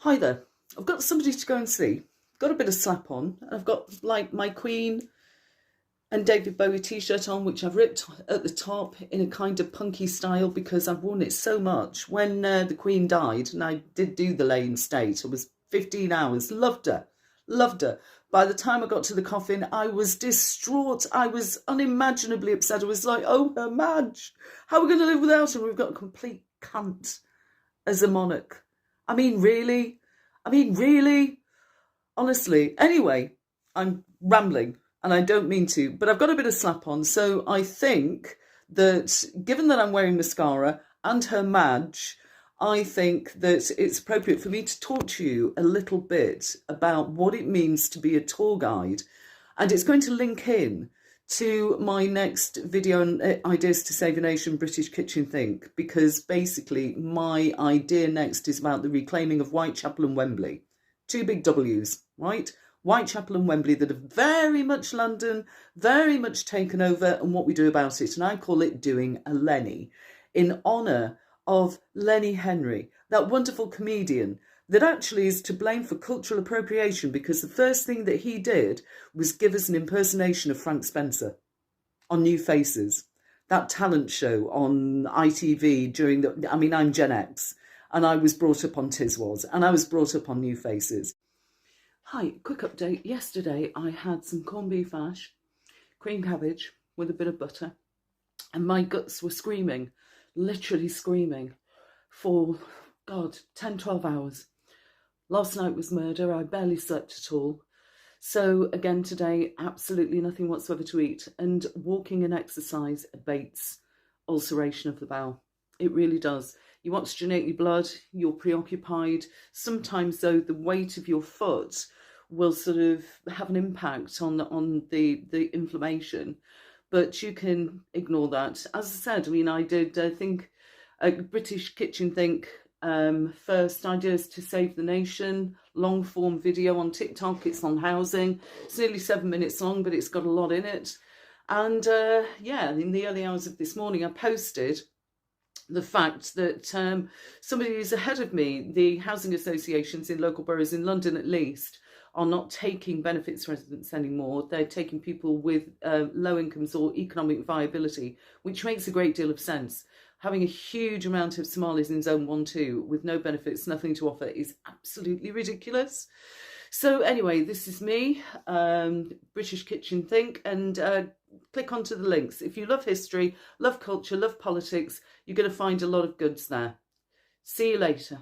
Hi there. I've got somebody to go and see. Got a bit of slap on. I've got like my Queen and David Bowie t-shirt on, which I've ripped at the top in a kind of punky style because I've worn it so much. When the Queen died, and I did do the lay in state, it was 15 hours. Loved her. Loved her. By the time I got to the coffin, I was distraught. I was unimaginably upset. I was like, oh, her Madge. How are we going to live without her? We've got a complete cunt as a monarch. I mean, really? Honestly. Anyway, I'm rambling and I don't mean to, but I've got a bit of slap on. So I think that given that I'm wearing mascara and her Madge, I think that it's appropriate for me to talk to you a little bit about what it means to be a tour guide. And it's going to link in to my next video on Ideas to Save a Nation, British Kitchen Think, because basically my idea next is about the reclaiming of Whitechapel and Wembley. Two big W's, right? Whitechapel and Wembley that are very much London, very much taken over, and what we do about it. And I call it doing a Lenny, in honour of Lenny Henry, that wonderful comedian that actually is to blame for cultural appropriation, because the first thing that he did was give us an impersonation of Frank Spencer on New Faces, that talent show on ITV during the, I'm Gen X, and I was brought up on Tiswas, and I was brought up on New Faces. Hi, quick update. Yesterday I had some corned beef hash, cream cabbage with a bit of butter, and my guts were screaming, literally screaming, for, God, 10, 12 hours. Last night was murder. I barely slept at all. So again, today, absolutely nothing whatsoever to eat. And walking and exercise abates ulceration of the bowel. It really does. You oxygenate your blood, you're preoccupied. Sometimes, though, the weight of your foot will sort of have an impact on the inflammation. But you can ignore that. As I said, I did, think, a British Kitchen Think, first Ideas to Save the Nation long form video on TikTok. It's on housing. It's nearly 7 minutes long, but it's got a lot in it. And in the early hours of this morning, I posted the fact that somebody who's ahead of me, the housing associations in local boroughs in London at least, are not taking benefits residents anymore. They're taking people with low incomes or economic viability, which makes a great deal of sense. Having a huge amount of Somalis in Zone 1-2 with no benefits, nothing to offer, is absolutely ridiculous. So anyway, this is me, British Kitchen Think, and click onto the links. If you love history, love culture, love politics, you're going to find a lot of goods there. See you later.